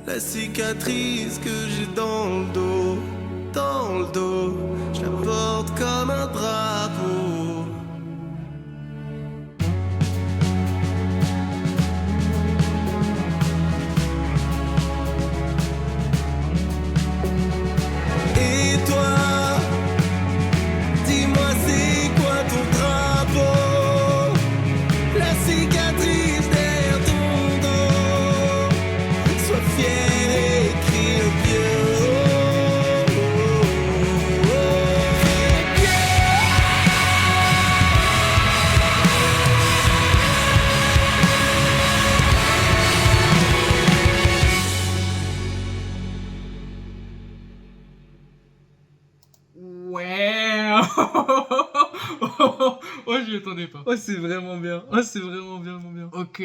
La cicatrice que j'ai dans le dos, je la porte comme un drapeau. Et toi, dis-moi c'est quoi ton drapeau? La cicatrice derrière ton dos. Sois fier et crie le pied. Ouais. Oh, j'y attendais pas. Oh, c'est vraiment bien. Oh, c'est vraiment bien, mon bien. Ok,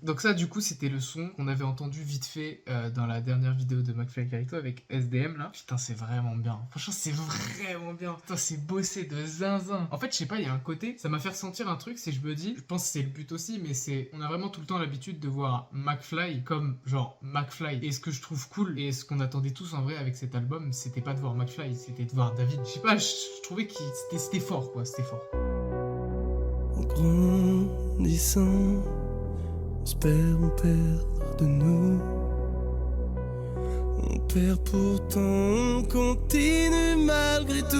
donc ça, du coup, c'était le son qu'on avait entendu vite fait dans la dernière vidéo de McFly Carito avec SDM, là. Putain, c'est vraiment bien. Franchement, c'est vraiment bien. Putain, c'est bossé de zinzin. En fait, je sais pas, il y a un côté, ça m'a fait ressentir un truc, c'est je me dis, je pense que c'est le but aussi, mais c'est, on a vraiment tout le temps l'habitude de voir McFly comme, genre, McFly. Et ce que je trouve cool, et ce qu'on attendait tous en vrai avec cet album, c'était pas de voir McFly, c'était de voir David. Je sais pas, je trouvais que c'était fort, quoi, c'était fort. En grandissant, on se perd, on perd de nous. On perd pourtant, on continue malgré tout.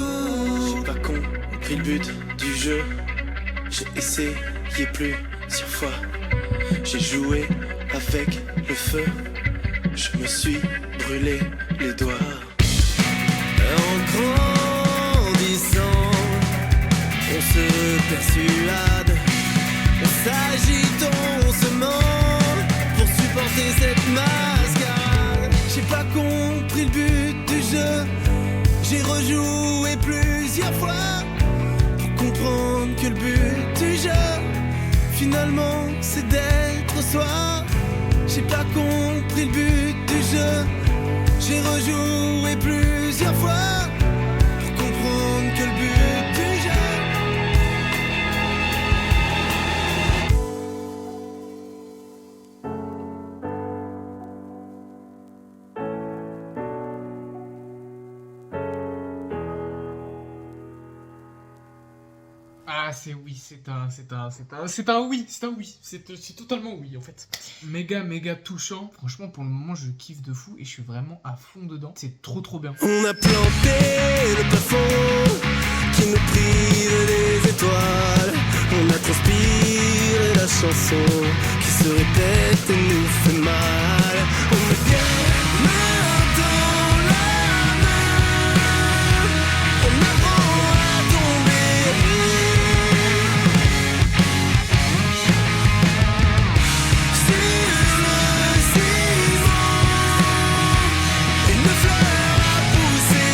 J'ai pas compris le but du jeu. J'ai essayé plusieurs fois. J'ai joué avec le feu. Je me suis brûlé les doigts. En grandissant, on se persuade, on s'agite, on se ment pour supporter cette mascarade. J'ai pas compris le but du jeu. J'ai rejoué plusieurs fois pour comprendre que le but du jeu, finalement, c'est d'être soi. J'ai pas compris le but du jeu. J'ai rejoué plusieurs fois pour comprendre que le but du jeu. Ah, c'est oui, c'est un oui, c'est totalement oui en fait. Méga touchant. Franchement, pour le moment, je kiffe de fou et je suis vraiment à fond dedans. C'est trop bien. On a planté le plafond qui nous prive des étoiles. On a transpiré la chanson qui se répète et nous fait mal. On est bien main dans la main. On apprend à tomber. Sur le ciment, une fleur a poussé.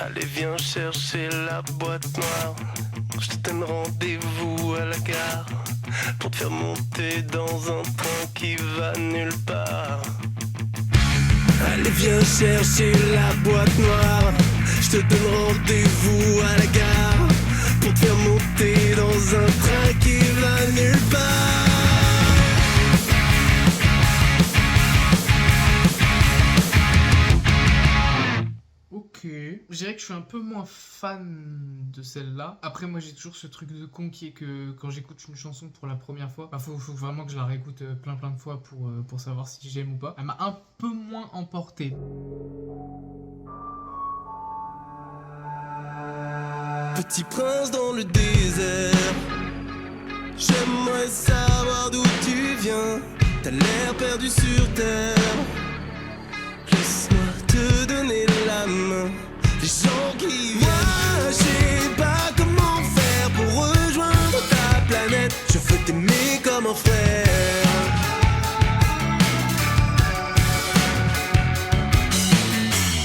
Allez, viens chercher la boîte noire. Je te donne rendez-vous à la gare pour te faire monter dans un train qui va nulle part. Allez, viens chercher la boîte noire. Je te donne rendez-vous à la gare pour te faire monter dans un train qui va nulle part. Ok. Je dirais que je suis un peu moins fan de celle-là. Après, moi, j'ai toujours ce truc de con qui est que quand j'écoute une chanson pour la première fois, bah, faut vraiment que je la réécoute plein de fois pour savoir si j'aime ou pas. Elle m'a un peu moins emporté. Petit prince dans le désert, j'aimerais savoir d'où tu viens. T'as l'air perdu sur terre. Laisse-moi te donner la main. Les gens qui viennent. Moi, je sais pas comment faire pour rejoindre ta planète. Je veux t'aimer comme un frère.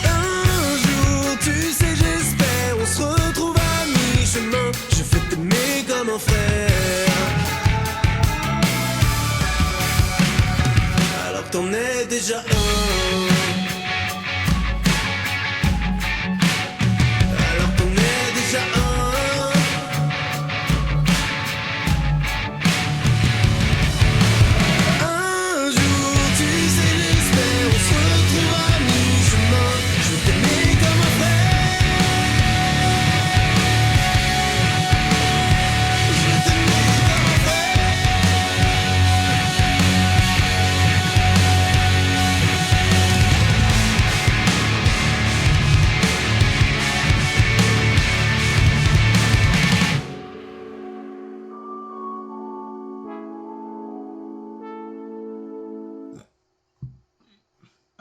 Un jour, tu sais, j'espère, on se retrouve à mi-chemin. Je veux t'aimer comme un frère. Alors que t'en es déjà un. Alors t'en es déjà un.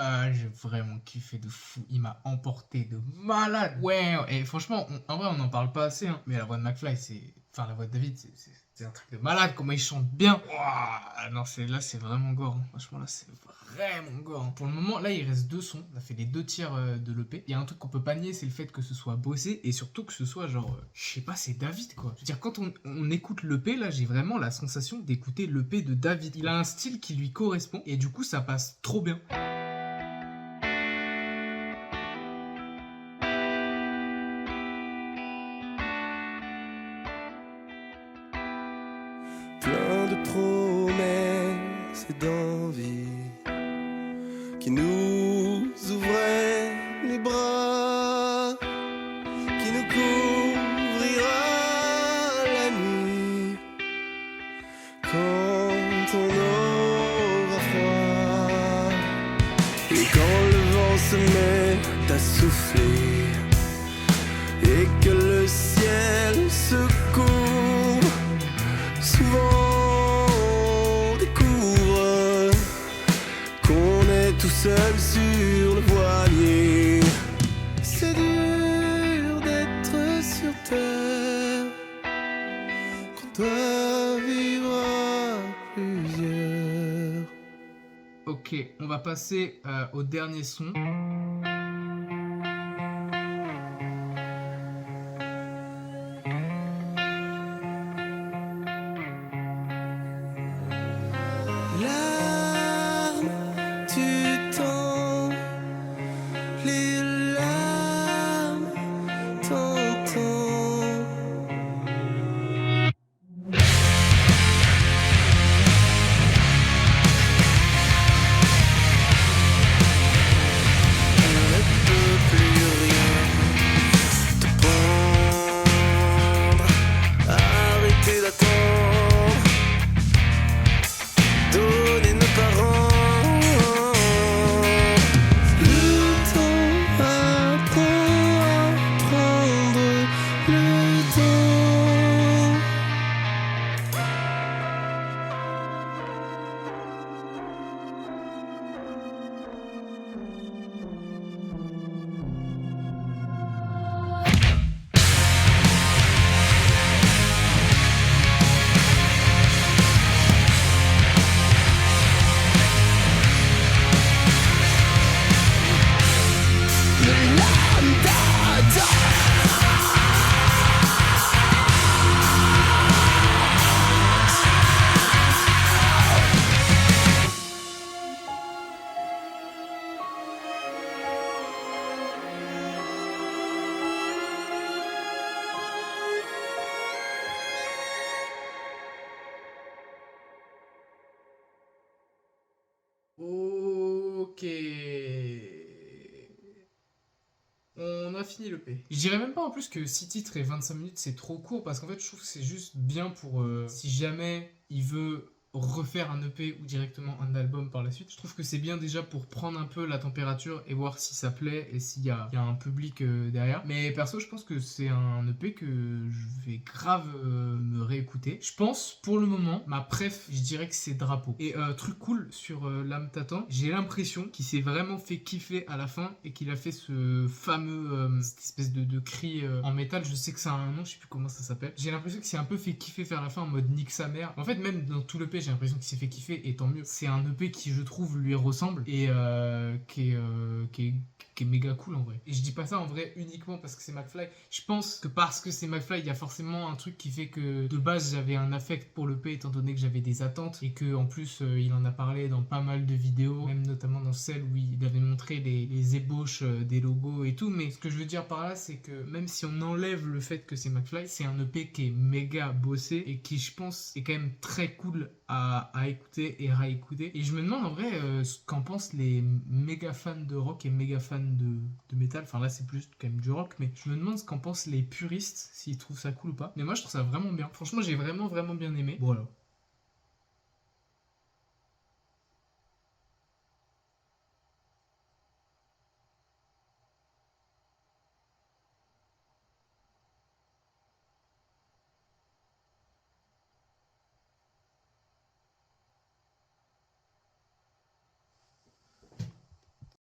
Ah, j'ai vraiment kiffé de fou. Il m'a emporté de malade. Ouais, et franchement, en vrai, on n'en parle pas assez, hein. Mais la voix de McFly, c'est... Enfin, la voix de David, c'est un truc de malade. Comment il chante bien. Ouah, non, là, c'est vraiment gore, hein. Franchement, là, c'est vraiment gore, hein. Pour le moment, là, il reste 2 sons. On a fait les 2 tiers de l'EP. Il y a un truc qu'on peut pas nier, c'est le fait que ce soit bossé. Et surtout que ce soit genre... je sais pas, c'est David, quoi. Je veux dire, quand on écoute l'EP, là, j'ai vraiment la sensation d'écouter l'EP de David. Il a un style qui lui correspond. Et du coup, ça passe trop bien. Plein de promesses et d'envies qui nous ouvraient les bras, qui nous couvrira la nuit quand on aura froid. Et quand le vent se met à souffler et que le ciel se couvre, souvent on découvre qu'on est tout seul sur le voilier. C'est dur d'être sur terre, qu'on doit vivre à plusieurs. Ok, on va passer au dernier son. Larmes, tu tends, les larmes t'entends. On ne peut plus rien te prendre, arrêter d'attendre, donner nos parents. Le temps apprend à prendre le temps. Ok. On a fini l'EP. Je dirais même pas en plus que 6 titres et 25 minutes c'est trop court parce qu'en fait je trouve que c'est juste bien pour si jamais il veut refaire un EP ou directement un album par la suite. Je trouve que c'est bien déjà pour prendre un peu la température et voir si ça plaît et s'il y a un public derrière. Mais perso, je pense que c'est un EP que je vais grave me réécouter. Je pense, pour le moment, ma préf, je dirais que c'est Drapeau. Et truc cool sur L'âme t'attend, j'ai l'impression qu'il s'est vraiment fait kiffer à la fin et qu'il a fait ce fameux, cette espèce de cri en métal. Je sais que ça a un nom, je sais plus comment ça s'appelle. J'ai l'impression qu'il s'est un peu fait kiffer vers la fin en mode nique sa mère. En fait, même dans tout l'EP, j'ai l'impression qu'il s'est fait kiffer et tant mieux. C'est un EP qui, je trouve, lui ressemble et qui est méga cool en vrai. Et je dis pas ça en vrai uniquement parce que c'est McFly. Je pense que parce que c'est McFly, il y a forcément un truc qui fait que de base j'avais un affect pour l'EP étant donné que j'avais des attentes et que en plus il en a parlé dans pas mal de vidéos, même notamment dans celle où il avait montré les ébauches des logos et tout. Mais ce que je veux dire par là, c'est que même si on enlève le fait que c'est McFly, c'est un EP qui est méga bossé et qui, je pense, est quand même très cool à écouter et réécouter. Et je me demande en vrai ce qu'en pensent les méga fans de rock et méga fans de métal. Enfin là c'est plus quand même du rock, mais je me demande ce qu'en pensent les puristes, s'ils trouvent ça cool ou pas. Mais moi je trouve ça vraiment bien. Franchement j'ai vraiment bien aimé. Voilà.